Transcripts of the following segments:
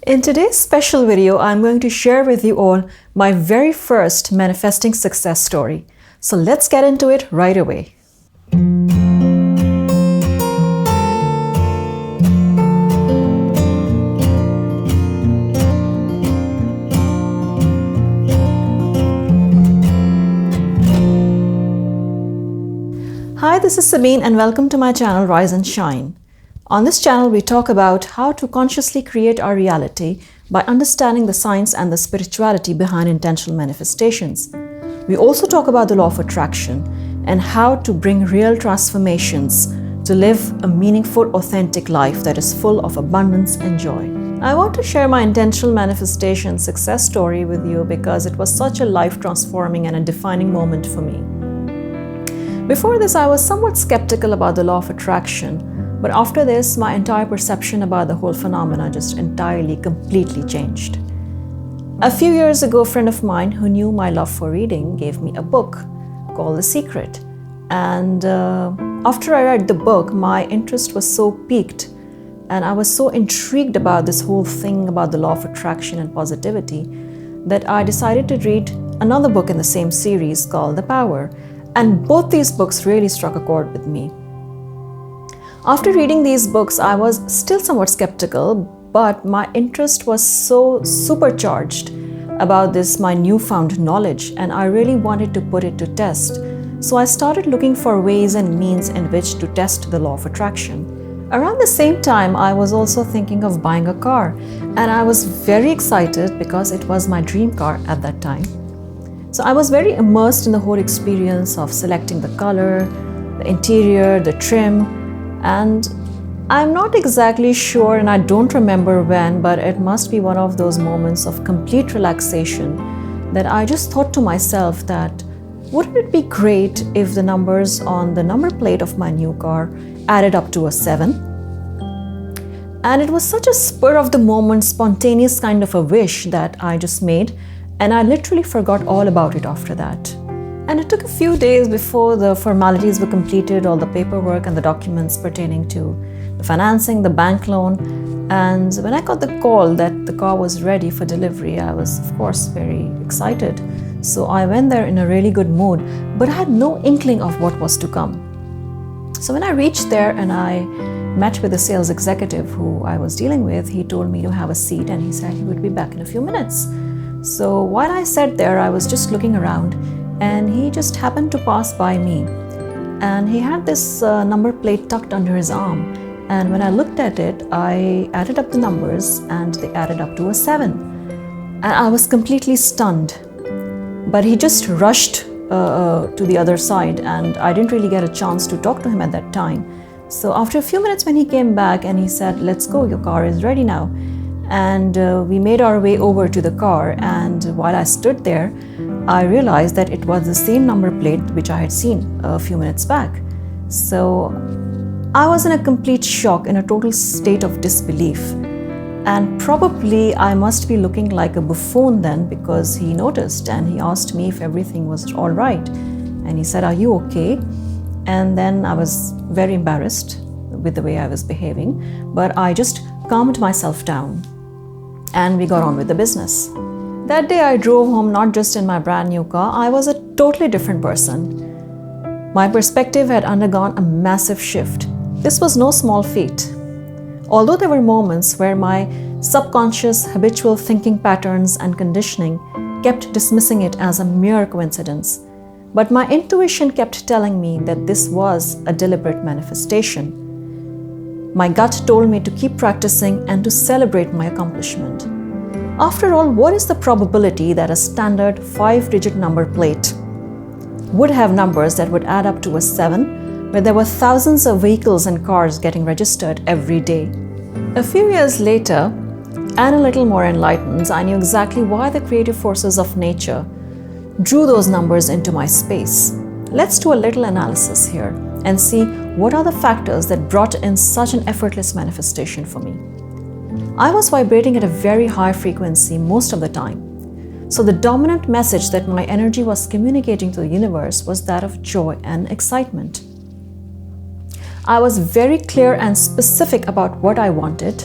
In today's special video, I'm going to share with you all my very first manifesting success story. So let's get into it right away. Hi, this is Sabeen and welcome to my channel Rise and Shine. On this channel, we talk about how to consciously create our reality by understanding the science and the spirituality behind intentional manifestations. We also talk about the law of attraction and how to bring real transformations to live a meaningful, authentic life that is full of abundance and joy. I want to share my intentional manifestation success story with you because it was such a life-transforming and a defining moment for me. Before this, I was somewhat skeptical about the law of attraction, but after this, my entire perception about the whole phenomena just entirely, completely changed. A few years ago, a friend of mine who knew my love for reading gave me a book called The Secret. And after I read the book, my interest was so piqued and I was so intrigued about this whole thing about the law of attraction and positivity that I decided to read another book in the same series called The Power. And both these books really struck a chord with me. After reading these books, I was still somewhat skeptical, but my interest was so supercharged about this, my newfound knowledge, and I really wanted to put it to test. So I started looking for ways and means in which to test the law of attraction. Around the same time, I was also thinking of buying a car, and I was very excited because it was my dream car at that time. So I was very immersed in the whole experience of selecting the color, the interior, the trim, and I'm not exactly sure and I don't remember when, but it must be one of those moments of complete relaxation that I just thought to myself that wouldn't it be great if the numbers on the number plate of my new car added up to a 7? And it was such a spur of the moment, spontaneous kind of a wish that I just made. And I literally forgot all about it after that. And it took a few days before the formalities were completed, all the paperwork and the documents pertaining to the financing, the bank loan. And when I got the call that the car was ready for delivery, I was, of course, very excited. So I went there in a really good mood, but I had no inkling of what was to come. So when I reached there and I met with the sales executive who I was dealing with, he told me to have a seat and he said he would be back in a few minutes. So while I sat there, I was just looking around and he just happened to pass by me. And he had this number plate tucked under his arm. And when I looked at it, I added up the numbers and they added up to a 7. And I was completely stunned. But he just rushed to the other side and I didn't really get a chance to talk to him at that time. So after a few minutes when he came back and he said, "Let's go, your car is ready now." And we made our way over to the car, and while I stood there, I realized that it was the same number plate which I had seen a few minutes back. So I was in a complete shock, in a total state of disbelief. And probably I must be looking like a buffoon then, because he noticed and he asked me if everything was all right. And he said, "Are you okay?" And then I was very embarrassed with the way I was behaving, but I just calmed myself down. And we got on with the business. That day I drove home not just in my brand new car, I was a totally different person. My perspective had undergone a massive shift. This was no small feat. Although there were moments where my subconscious habitual thinking patterns and conditioning kept dismissing it as a mere coincidence, but my intuition kept telling me that this was a deliberate manifestation. My gut told me to keep practicing and to celebrate my accomplishment. After all, what is the probability that a standard 5-digit number plate would have numbers that would add up to a 7 where there were thousands of vehicles and cars getting registered every day? A few years later, and a little more enlightened, I knew exactly why the creative forces of nature drew those numbers into my space. Let's do a little analysis here and see what are the factors that brought in such an effortless manifestation for me. I was vibrating at a very high frequency most of the time. So the dominant message that my energy was communicating to the universe was that of joy and excitement. I was very clear and specific about what I wanted.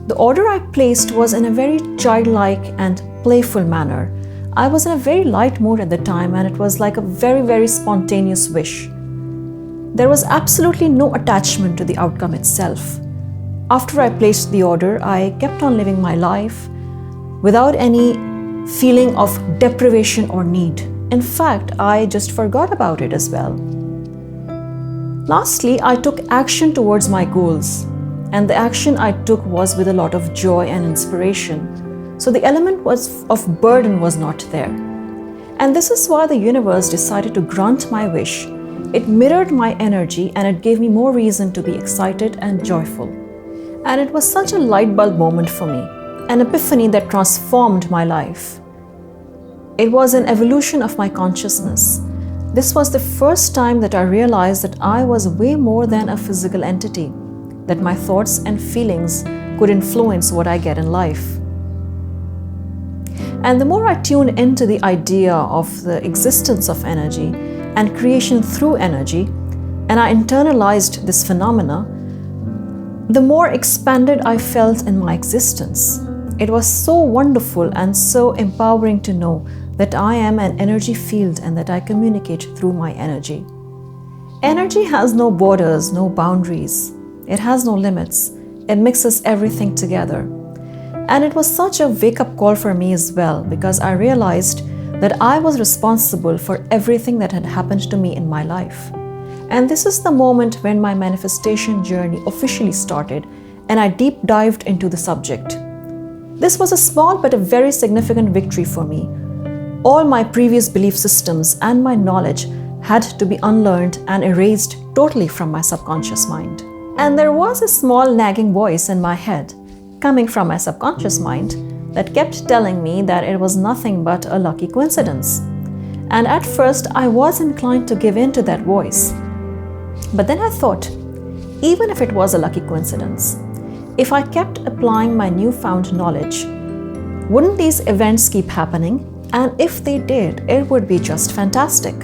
The order I placed was in a very childlike and playful manner. I was in a very light mood at the time, and it was like a very, very spontaneous wish. There was absolutely no attachment to the outcome itself. After I placed the order, I kept on living my life without any feeling of deprivation or need. In fact, I just forgot about it as well. Lastly, I took action towards my goals, and the action I took was with a lot of joy and inspiration. So the element of burden was not there. And this is why the universe decided to grant my wish. It mirrored my energy, and it gave me more reason to be excited and joyful. And it was such a light bulb moment for me, an epiphany that transformed my life. It was an evolution of my consciousness. This was the first time that I realized that I was way more than a physical entity, that my thoughts and feelings could influence what I get in life. And the more I tuned into the idea of the existence of energy and creation through energy, and I internalized this phenomena, the more expanded I felt in my existence. It was so wonderful and so empowering to know that I am an energy field and that I communicate through my energy. Energy has no borders, no boundaries. It has no limits. It mixes everything together. And it was such a wake-up call for me as well, because I realized that I was responsible for everything that had happened to me in my life. And this is the moment when my manifestation journey officially started, and I deep dived into the subject. This was a small but a very significant victory for me. All my previous belief systems and my knowledge had to be unlearned and erased totally from my subconscious mind. And there was a small nagging voice in my head, coming from my subconscious mind, that kept telling me that it was nothing but a lucky coincidence. And at first, I was inclined to give in to that voice. But then I thought, even if it was a lucky coincidence, if I kept applying my newfound knowledge, wouldn't these events keep happening? And if they did, it would be just fantastic.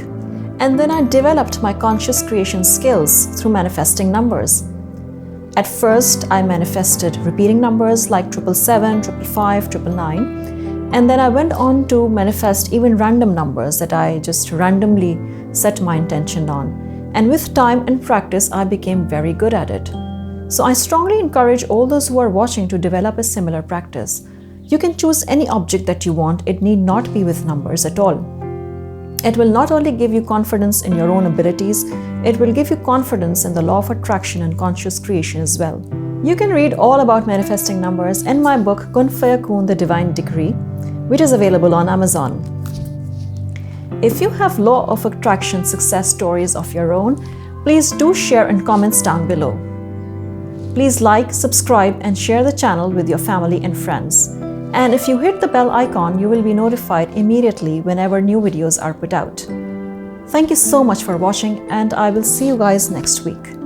And then I developed my conscious creation skills through manifesting numbers. At first, I manifested repeating numbers like 777, 555, 999, and then I went on to manifest even random numbers that I just randomly set my intention on. And with time and practice, I became very good at it. So I strongly encourage all those who are watching to develop a similar practice. You can choose any object that you want. It need not be with numbers at all. It will not only give you confidence in your own abilities, it will give you confidence in the law of attraction and conscious creation as well. You can read all about manifesting numbers in my book, Fayakun, The Divine Decree, which is available on Amazon. If you have law of attraction success stories of your own, please do share in comments down below. Please like, subscribe, and share the channel with your family and friends. And if you hit the bell icon, you will be notified immediately whenever new videos are put out. Thank you so much for watching, and I will see you guys next week.